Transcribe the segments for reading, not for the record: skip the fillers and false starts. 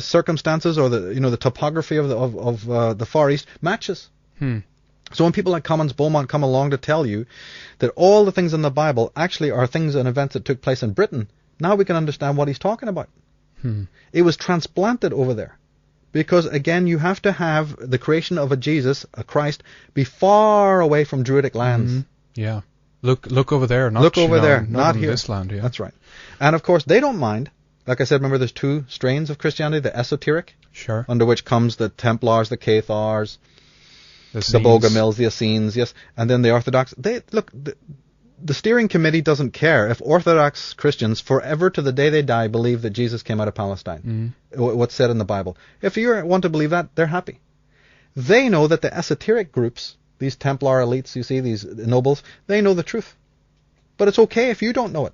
circumstances or the topography of the Far East matches. So when people like Commons Beaumont come along to tell you that all the things in the Bible actually are things and events that took place in Britain, now we can understand what he's talking about. It was transplanted over there. Because, again, you have to have the creation of a Jesus, a Christ, be far away from Druidic lands. Yeah. Look over there. Look over there, not here. This land, yeah. That's right. And, of course, they don't mind. Like I said, remember there's two strains of Christianity, the esoteric, sure, under which comes the Templars, the Cathars, the Bogomils, the Essenes, yes, and then the Orthodox. The steering committee doesn't care if Orthodox Christians forever to the day they die believe that Jesus came out of Palestine. What's said in the Bible. If you want to believe that, they're happy. They know that the esoteric groups, these Templar elites, you see, these nobles, they know the truth. But it's okay if you don't know it.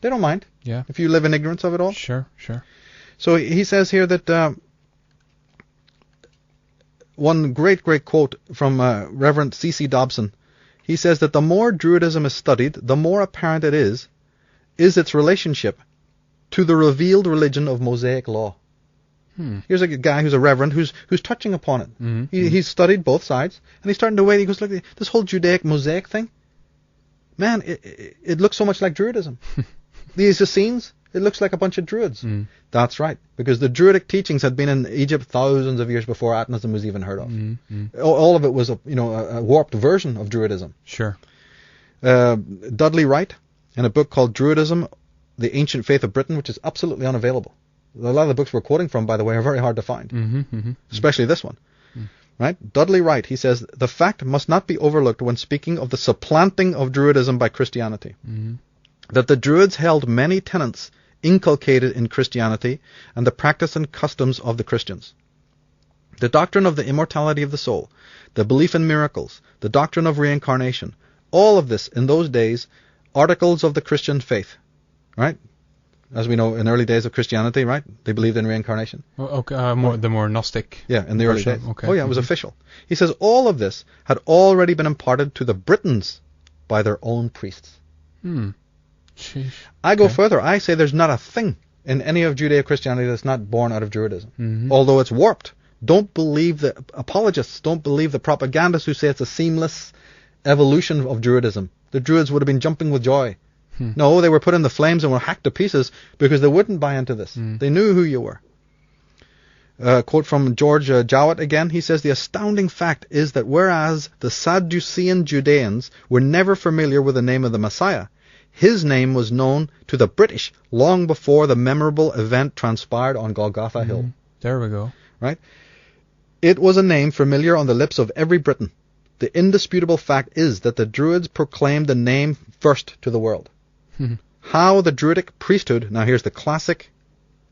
They don't mind. Yeah. If you live in ignorance of it all. Sure. So he says here that one great quote from Reverend C.C. Dobson. He says that the more Druidism is studied, the more apparent it is its relationship to the revealed religion of Mosaic law. Here's a guy who's a reverend who's touching upon it. He's studied both sides, and he's starting to wait. He goes, look, this whole Judaic Mosaic thing, man, it looks so much like Druidism. These Essenes, it looks like a bunch of Druids. That's right, because the Druidic teachings had been in Egypt thousands of years before Atonism was even heard of. All of it was a warped version of Druidism. Sure. Dudley Wright, in a book called Druidism, The Ancient Faith of Britain, which is absolutely unavailable. A lot of the books we're quoting from, by the way, are very hard to find, especially this one. Right? Dudley Wright, he says, the fact must not be overlooked when speaking of the supplanting of Druidism by Christianity. That the Druids held many tenets inculcated in Christianity and the practice and customs of the Christians. The doctrine of the immortality of the soul, the belief in miracles, the doctrine of reincarnation, all of this in those days, articles of the Christian faith, right? As we know, in early days of Christianity, right? They believed in reincarnation. The more Gnostic. Yeah, in the early days. Okay. Oh yeah, it was official. He says all of this had already been imparted to the Britons by their own priests. Sheesh. I go further. I say there's not a thing in any of Judeo-Christianity that's not born out of Druidism. Although it's warped. Don't believe the apologists, don't believe the propagandists who say it's a seamless evolution of Druidism. The Druids would have been jumping with joy. No, they were put in the flames and were hacked to pieces because they wouldn't buy into this. They knew who you were. Quote from George Jowett again. He says, the astounding fact is that whereas the Sadducean Judeans were never familiar with the name of the Messiah, his name was known to the British long before the memorable event transpired on Golgotha Hill. There we go. Right? It was a name familiar on the lips of every Briton. The indisputable fact is that the Druids proclaimed the name first to the world. How the Druidic priesthood, now here's the classic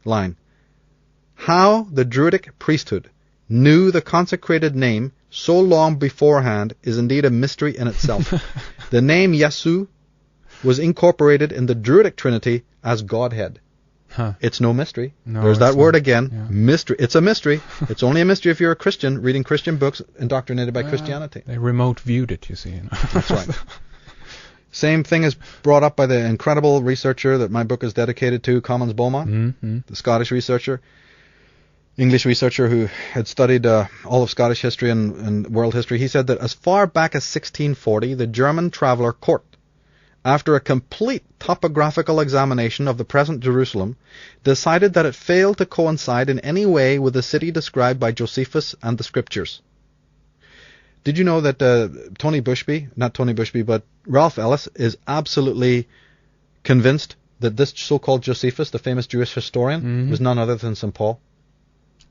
line, how the Druidic priesthood knew the consecrated name so long beforehand is indeed a mystery in itself. The name Yesu was incorporated in the Druidic Trinity as Godhead. It's no mystery. No, there's that word again. Yeah. Mystery. It's a mystery. It's only a mystery if you're a Christian reading Christian books indoctrinated by Christianity. They remote viewed it, you see. That's right. Same thing is brought up by the incredible researcher that my book is dedicated to, Commons Beaumont, the Scottish researcher, English researcher who had studied all of Scottish history and world history. He said that as far back as 1640, the German traveller Kort, after a complete topographical examination of the present Jerusalem, decided that it failed to coincide in any way with the city described by Josephus and the Scriptures. Did you know that but Ralph Ellis is absolutely convinced that this so-called Josephus, the famous Jewish historian, was none other than St. Paul?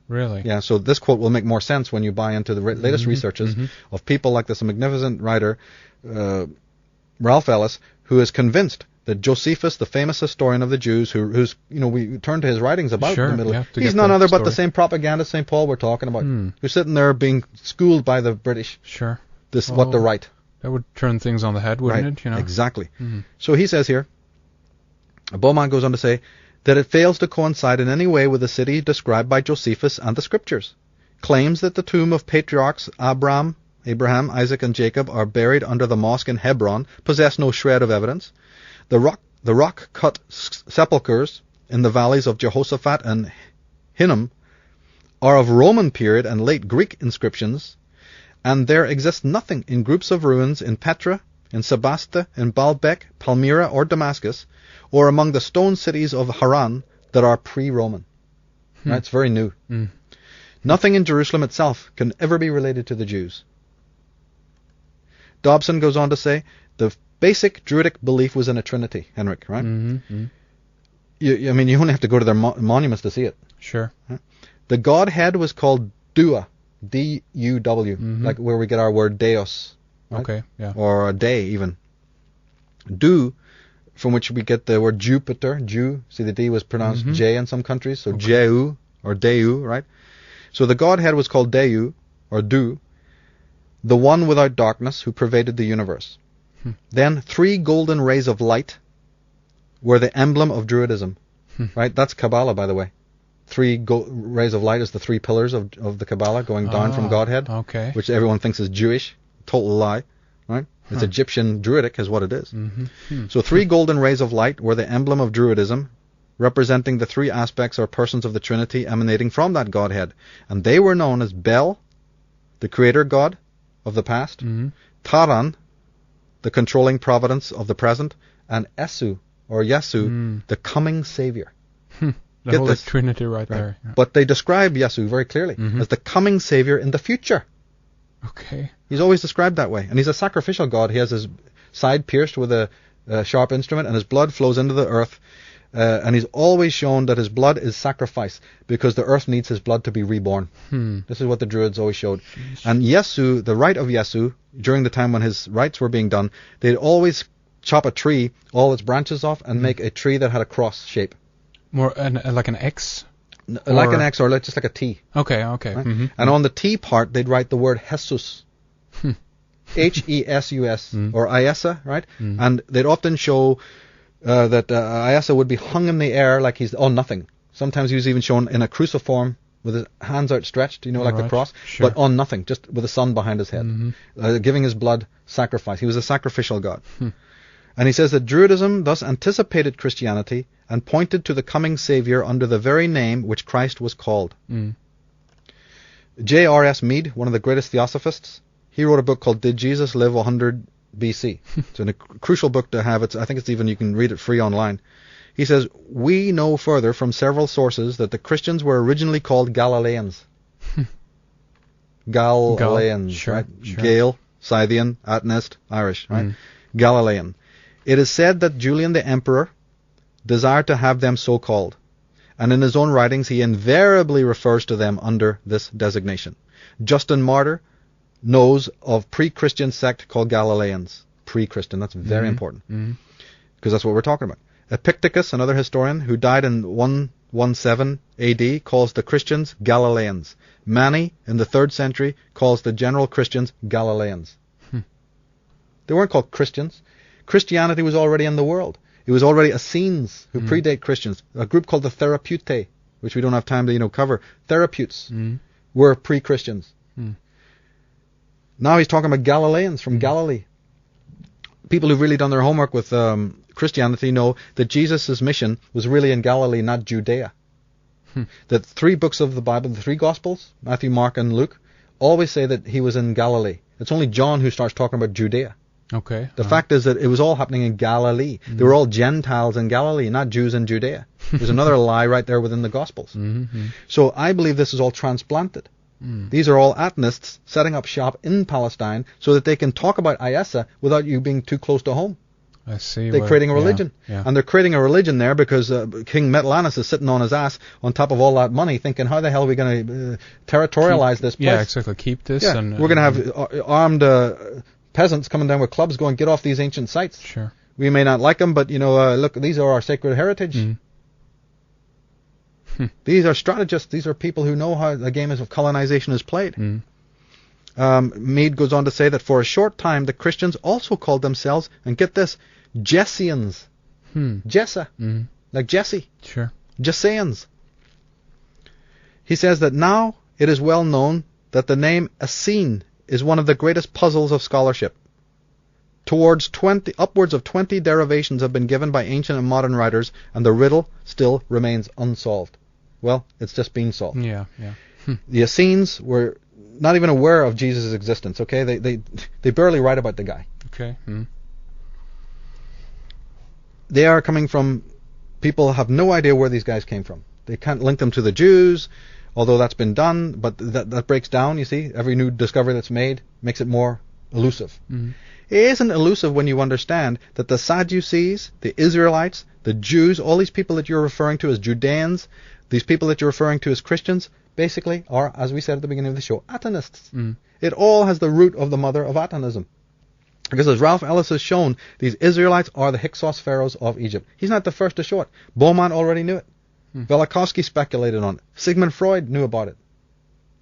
Really? Yeah, so this quote will make more sense when you buy into the latest researches of people like this magnificent writer, Ralph Ellis, who is convinced that Josephus, the famous historian of the Jews, who's we turn to his writings about the Middle East, he's none other but the same propagandist St. Paul we're talking about, who's sitting there being schooled by the British. Sure. What to write. That would turn things on the head, wouldn't it? Exactly. So he says here, Beaumont goes on to say, that it fails to coincide in any way with the city described by Josephus and the Scriptures. Claims that the tomb of patriarchs Abraham, Isaac, and Jacob are buried under the mosque in Hebron possess no shred of evidence. The rock-cut sepulchres in the valleys of Jehoshaphat and Hinnom, are of Roman period and late Greek inscriptions, and there exists nothing in groups of ruins in Petra, in Sebaste, in Baalbek, Palmyra, or Damascus, or among the stone cities of Haran that are pre-Roman. Right? It's very new. Nothing in Jerusalem itself can ever be related to the Jews. Dobson goes on to say, the basic Druidic belief was in a trinity, Henrik, right? You only have to go to their monuments to see it. Sure. Right? The Godhead was called Dua, D-U-W, like where we get our word Deus. Right? Okay, yeah. Or a day, even. Du, from which we get the word Jupiter, Jew. See, the D was pronounced J in some countries, so Jeu, or Deu, right? So the Godhead was called Deu, or Du, the one without darkness who pervaded the universe. Then 3 golden rays of light were the emblem of Druidism. Right? That's Kabbalah, by the way. 3 rays of light is the 3 pillars of the Kabbalah going down from Godhead, which everyone thinks is Jewish. Total lie. Right? It's Egyptian Druidic is what it is. So 3 golden rays of light were the emblem of Druidism, representing the 3 aspects or persons of the Trinity emanating from that Godhead. And they were known as Bel, the creator god of the past, Taran, the controlling providence of the present, and Esu, or Yesu, the coming Savior. The Holy Trinity right there. Yeah. But they describe Yesu very clearly as the coming Savior in the future. Okay. He's always described that way. And he's a sacrificial god. He has his side pierced with a sharp instrument, and his blood flows into the earth. And he's always shown that his blood is sacrifice, because the earth needs his blood to be reborn. This is what the Druids always showed. And Yesu, the rite of Yesu, during the time when his rites were being done, they'd always chop a tree, all its branches off, and make a tree that had a cross shape. More like an X? Like an X, or just like a T. Okay. Right? And on the T part, they'd write the word Jesus. H-E-S-U-S, or Iesa, right? And they'd often show that Iesa would be hung in the air like he's on nothing. Sometimes he was even shown in a cruciform with his hands outstretched, like the cross, but on nothing, just with the sun behind his head, giving his blood sacrifice. He was a sacrificial god. And he says that Druidism thus anticipated Christianity and pointed to the coming Savior under the very name which Christ was called. J.R.S. Mead, one of the greatest theosophists, he wrote a book called Did Jesus Live 100 BC? It's a crucial book to have. I think it's even, you can read it free online. He says, we know further from several sources that the Christians were originally called Galileans. Galileans, right? Sure. Gael, Scythian, Atnist, Irish, right? Galilean. It is said that Julian the Emperor desired to have them so called, and in his own writings he invariably refers to them under this designation. Justin Martyr knows of pre-Christian sect called Galileans. Pre-Christian, that's very important, because that's what we're talking about. Epictetus, another historian who died in 117 AD, calls the Christians Galileans. Mani, in the 3rd century, calls the general Christians Galileans. They weren't called Christians. Christianity was already in the world. It was already Essenes who predate Christians. A group called the Therapeutae, which we don't have time to cover. Therapeutes were pre-Christians. Now he's talking about Galileans from Galilee. People who've really done their homework with Christianity know that Jesus' mission was really in Galilee, not Judea. The 3 books of the Bible, the 3 Gospels, Matthew, Mark, and Luke, always say that he was in Galilee. It's only John who starts talking about Judea. Okay. The fact is that it was all happening in Galilee. They were all Gentiles in Galilee, not Jews in Judea. There's another lie right there within the Gospels. So I believe this is all transplanted. These are all Atnists setting up shop in Palestine so that they can talk about Iesa without you being too close to home. I see. They're creating a religion. And they're creating a religion there because King Metlanus is sitting on his ass on top of all that money thinking, how the hell are we going to territorialize this place? Yeah, exactly. Keep this. Yeah, and we're going to have armed peasants coming down with clubs going, get off these ancient sites. Sure. We may not like them, but, look, these are our sacred heritage. These are strategists. These are people who know how the game of colonization is played. Mead goes on to say that for a short time the Christians also called themselves, and get this, Jessians. Jessa. Like Jesse. Sure. Jesseans. He says that now it is well known that the name Essene is one of the greatest puzzles of scholarship. Upwards of 20 derivations have been given by ancient and modern writers, and the riddle still remains unsolved. Well, it's just bean salt. Yeah, yeah. The Essenes were not even aware of Jesus' existence, okay? They barely write about the guy. Okay. They are coming from... People have no idea where these guys came from. They can't link them to the Jews, although that's been done, but that breaks down, you see. Every new discovery that's made makes it more elusive. It isn't elusive when you understand that the Sadducees, the Israelites, the Jews, all these people that you're referring to as Judeans, these people that you're referring to as Christians, basically are, as we said at the beginning of the show, Atonists. It all has the root of the mother of Atonism. Because as Ralph Ellis has shown, these Israelites are the Hyksos pharaohs of Egypt. He's not the first to show it. Beaumont already knew it. Velikovsky speculated on it. Sigmund Freud knew about it.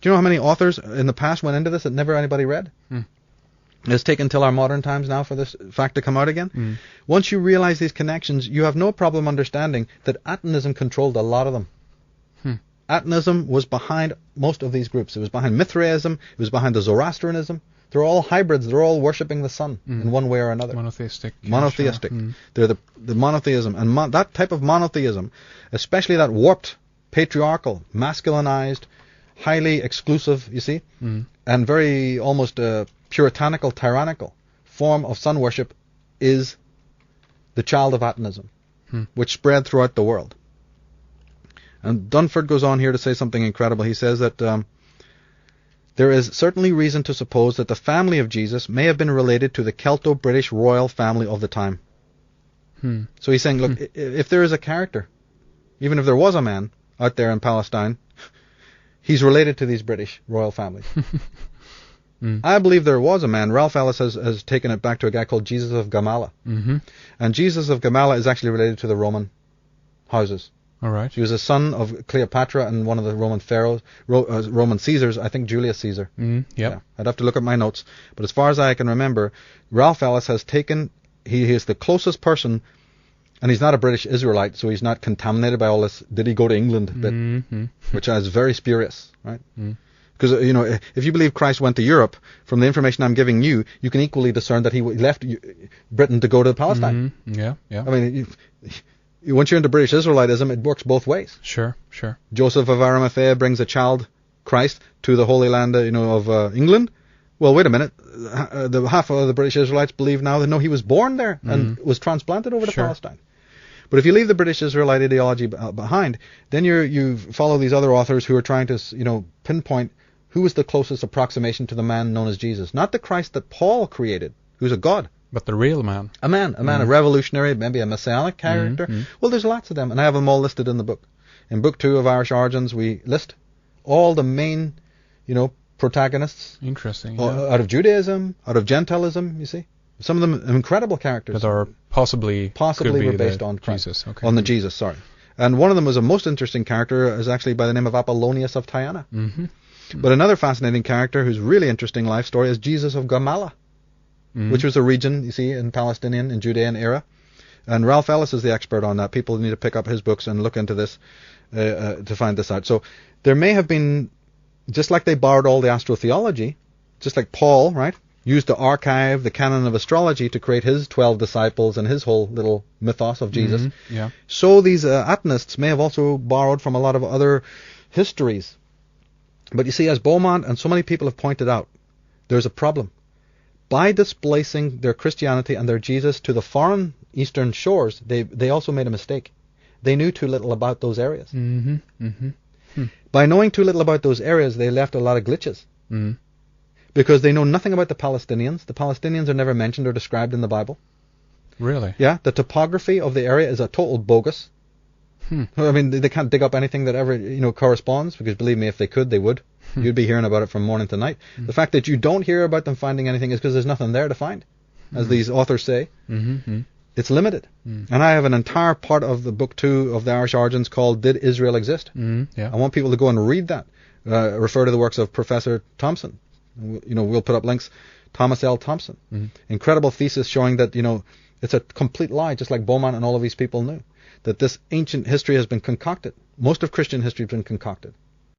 Do you know how many authors in the past went into this that never anybody read? It's taken till our modern times now for this fact to come out again. Once you realize these connections, you have no problem understanding that Atonism controlled a lot of them. Atonism was behind most of these groups. It was behind Mithraism. It was behind the Zoroastrianism. They're all hybrids. They're all worshipping the sun in one way or another. Monotheistic. Monotheistic. Sure. They're the monotheism. And that type of monotheism, especially that warped, patriarchal, masculinized, highly exclusive, you see, and very almost puritanical, tyrannical form of sun worship is the child of Atonism, which spread throughout the world. And Dunford goes on here to say something incredible. He says that there is certainly reason to suppose that the family of Jesus may have been related to the Celto-British royal family of the time. So he's saying, look, if there is a character, even if there was a man out there in Palestine, he's related to these British royal families. I believe there was a man. Ralph Ellis has taken it back to a guy called Jesus of Gamala. And Jesus of Gamala is actually related to the Roman houses. All right. He was a son of Cleopatra and one of the Roman pharaohs, Roman Caesars, I think Julius Caesar. Yeah, I'd have to look at my notes. But as far as I can remember, Ralph Ellis has taken, he is the closest person, and he's not a British Israelite, so he's not contaminated by all this, did he go to England bit, which is very spurious, right? Because, if you believe Christ went to Europe, from the information I'm giving you, you can equally discern that he left Britain to go to Palestine. Yeah. I mean, once you're into British Israelitism, it works both ways. Sure. Joseph of Arimathea brings a child, Christ, to the Holy Land, of England. Well, wait a minute. The half of the British Israelites believe now that no, he was born there and was transplanted over to Palestine. But if you leave the British Israelite ideology behind, then you follow these other authors who are trying to, pinpoint who was the closest approximation to the man known as Jesus. Not the Christ that Paul created, who's a god. But the real man. A man, a revolutionary, maybe a messianic character. Well, there's lots of them, and I have them all listed in the book. In Book 2 of Irish Origins, we list all the main, protagonists. Interesting. Out of Judaism, out of Gentilism, you see. Some of them incredible characters. That are possibly were based on Christ. Jesus. Okay. On the Jesus, sorry. And one of them was a most interesting character, is actually by the name of Apollonius of Tyana. But another fascinating character who's really interesting life story is Jesus of Gamala, which was a region, you see, in Palestinian and Judean era. And Ralph Ellis is the expert on that. People need to pick up his books and look into this to find this out. So there may have been, just like they borrowed all the astrotheology, just like Paul, right, used the archive, the canon of astrology to create his 12 disciples and his whole little mythos of Jesus. So these Atonists may have also borrowed from a lot of other histories. But you see, as Beaumont and so many people have pointed out, there's a problem. By displacing their Christianity and their Jesus to the foreign eastern shores, they also made a mistake. They knew too little about those areas. By knowing too little about those areas, they left a lot of glitches. Because they know nothing about the Palestinians. The Palestinians are never mentioned or described in the Bible. Really? Yeah, the topography of the area is a total bogus. I mean, they can't dig up anything that ever, corresponds, because believe me, if they could, they would. You'd be hearing about it from morning to night. The fact that you don't hear about them finding anything is because there's nothing there to find, as these authors say. It's limited. And I have an entire part of the book 2 of the Irish Origins called Did Israel Exist? I want people to go and read that. Refer to the works of Professor Thompson. We'll put up links. Thomas L. Thompson. Incredible thesis showing that, it's a complete lie, just like Beaumont and all of these people knew. That this ancient history has been concocted. Most of Christian history has been concocted.